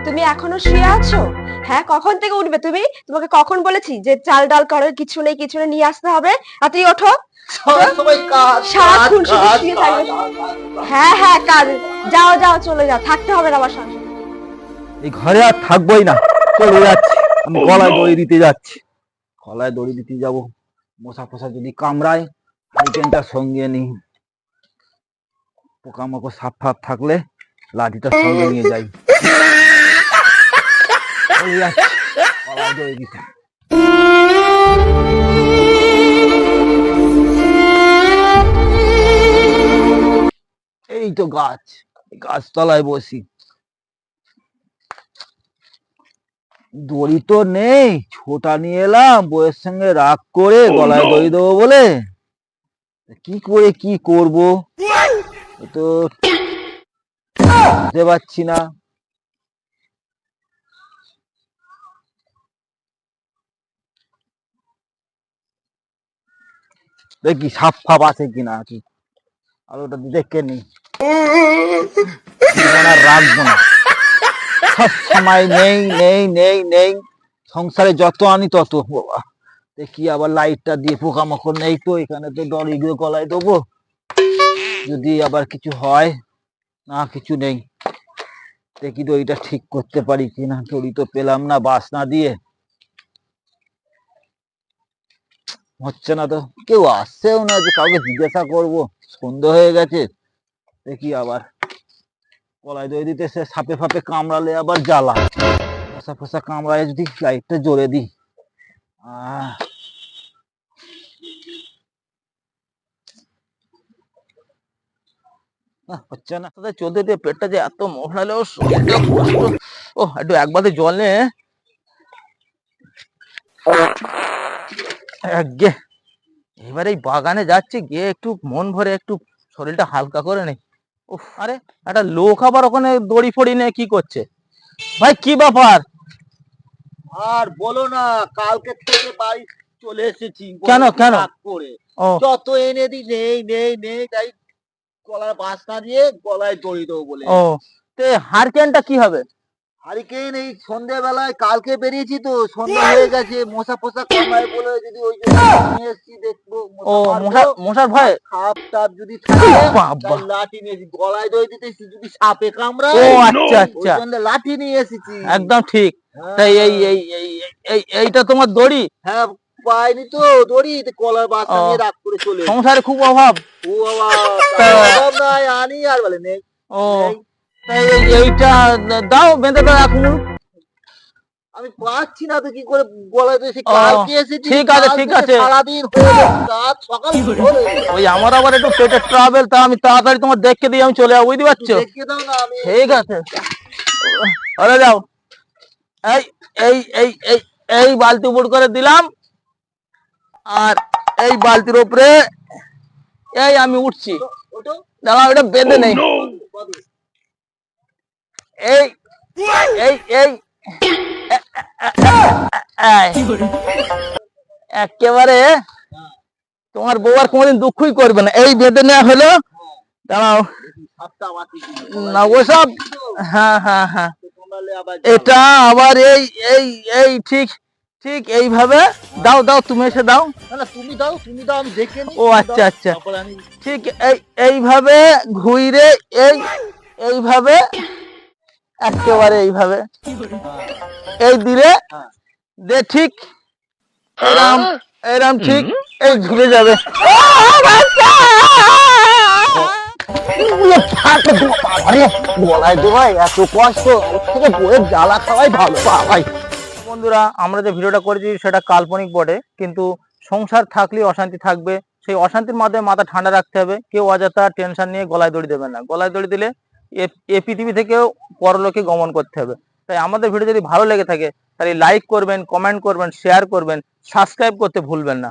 তুমি এখনো শুয়ে আছো? হ্যাঁ, কখন থেকে উঠবে তুমি? তোমাকে কখন বলেছি যে চাল ডাল করো, কিছু নেই কিছু নেই, নিয়ে আসতে হবে? আর তুই ওঠো। সবাই কাজ সারাক্ষণ শুধু শুয়ে থাকবে। হ্যাঁ হ্যাঁ, কাজ। যাও যাও, চলে যাও, থাকতে হবে না আমার সঙ্গে। এই ঘরে আর থাকবোই না, চলে যাচ্ছি। আমি গলায় দড়ি দিতে যাচ্ছি, গলায় দড়ি দিতে যাব। মশা ফসা যদি কামড়ায়, হারিকেনটা সঙ্গে নিই। পোকামাকড় সাপ ফাপ থাকলে লাঠিটা সঙ্গে নিয়ে যাই। চলে যাচ্ছি গলায় দড়ি দিতে। এই তো গাছ, গাছতলায় বসি। দড়ি তো নেই, ছোটা নিয়ে এলাম বইয়ের সঙ্গে রাগ করে গলায় দড়ি দেবো বলে। কি করে কি করব তো বুঝতে পারছি না। দেখি সাপ ফাপ আছে কিনা, কি আর ওটা দেখে নি, আর রাখবো না। সব সময় নেই নেই নেই নেই, সংসারে যত আনি তত। বাবা, দেখি আবার লাইটটা দিয়ে পোকামাকড় নেই তো, এখানে তো দড়ি দিয়ে গলায় দেবো, যদি আবার কিছু হয়। না, কিছু নেই। দেখি দড়িটা ঠিক করতে পারি কিনা। দড়ি তো পেলাম না বাসনা দিয়ে, হচ্ছে না তো। কেউ আসছেও না যে কাউকে জিজ্ঞাসা করব, সন্ধ্যা হয়ে গেছে। দেখি আবার গলায় দড়ি দিতে সে সাপে ফাপে কামড়ালে আবার জ্বালা। মশা ফসা কামড়ায় যদি লাইটটা জ্বলে দিই। হচ্ছে না, তাদের চলতে দিয়ে পেটটা যে এত মোহরালেও শরীরটা কষ্ট। ও একটু এক বালতি জল নে। এবার এই বাগানে যাচ্ছি, গিয়ে একটু মন ভরে একটু শরীরটা হালকা করে নেই। উফ, আরে একটা লোক আবার ওখানে দড়ি ফড়ি নিয়ে কি করছে? ভাই কি ব্যাপার? আর বলো না, কালকে থেকে বাড়ি চলে এসেছি। কেন কেন? করে ও যত এনে দি নেই নেই নেই, তাই গলার বাসনা দিয়ে গলায় দড়ি দেবো বলে। ও, তে হারকেনটা কি হবে? হারিকেন এই সন্ধ্যেবেলায় কালকে বেরিয়েছি তো, সন্ধ্যা হয়ে গেছে, মশা ফসা কামড়ায় বলে যদি ওই জন্য নিয়ে এসেছি, দেখবো ও, মশার ভয়? সাপ টাপ যদি থাকে বাবা, তাই লাঠি নিয়ে এসেছি। গলায় দড়ি দিতে যদি সাপে কামড়ায়, ও আচ্ছা ওই আচ্ছা, জন্য লাঠি নিয়ে এসেছি। একদম ঠিক। হ্যাঁ। তাই এই এই এই এই এইটা তোমার দড়ি? হ্যাঁ, পাইনি তো দড়ি, কলার বাসা নিয়ে রাগ করে চলে এসেছি। সংসারে খুব অভাব। ও বাবা, অভাব নাই, আনি আর বলে নেই। ও, তাই এইটা দাও, বেঁধে দাও এখন। আমি পাচ্ছি না তো কি করে, গলায় তো এসে কালকে এসেছি। ঠিক আছে ঠিক আছে, সারাদিন হয়ে গেছে, রাত সকাল হলো। ওই আমার আবার একটু পেটের ট্রাভেল, তা আমি তাড়াতাড়ি তোমার দেখে দিয়ে আমি চলে যাবো, বুঝতে পারছো? দেখে দাও না, আমি ঠিক আছে, আরে যাও। এই এই এই এই এই বালতি উপর করে দিলাম, আর এই বালতির উপরে এই আমি উঠছি। ওটো দাঁড়াও, এটা বেঁধে নেই। এই এই এই একেবারে তোমার বউ আর কোনোদিন দুঃখই করবে না, এই বেঁধে নেওয়া হলো। দাঁড়াও, না ওসব, হ্যাঁ হ্যাঁ হ্যাঁ, এটা আবার এই এই এই ঠিক ঠিক এইভাবে দাও দাও, তুমি এসে দাও। তুমি দাও, তুমি দাও, আমি দেখে নিই। ও আচ্ছা আচ্ছা, ঠিক এই এইভাবে ঘুরে, এই এইভাবে একেবারে এইভাবে এই দিলে দে, ঠিক এরাম এরাম, ঠিক এই ঘুরে যাবে। গলায় দেওয়াই এত কষ্ট, ওর থেকে বইয়ের জ্বালা খাওয়াই ভালো। ভাই বন্ধুরা, আমরা যে ভিডিওটা করেছি সেটা কাল্পনিক বটে, কিন্তু সংসার থাকলে অশান্তি থাকবে। সেই অশান্তির মাধ্যমে মাথা ঠান্ডা রাখতে হবে। কেউ অযথা টেনশন নিয়ে গলায় দড়ি দেবেন না। গলায় দড়ি দিলে এ পৃথিবী থেকেও পরলোকে গমন করতে হবে। তাই আমাদের ভিডিও যদি ভালো লেগে থাকে তাহলে লাইক করবেন, কমেন্ট করবেন, শেয়ার করবেন, সাবস্ক্রাইব করতে ভুলবেন না।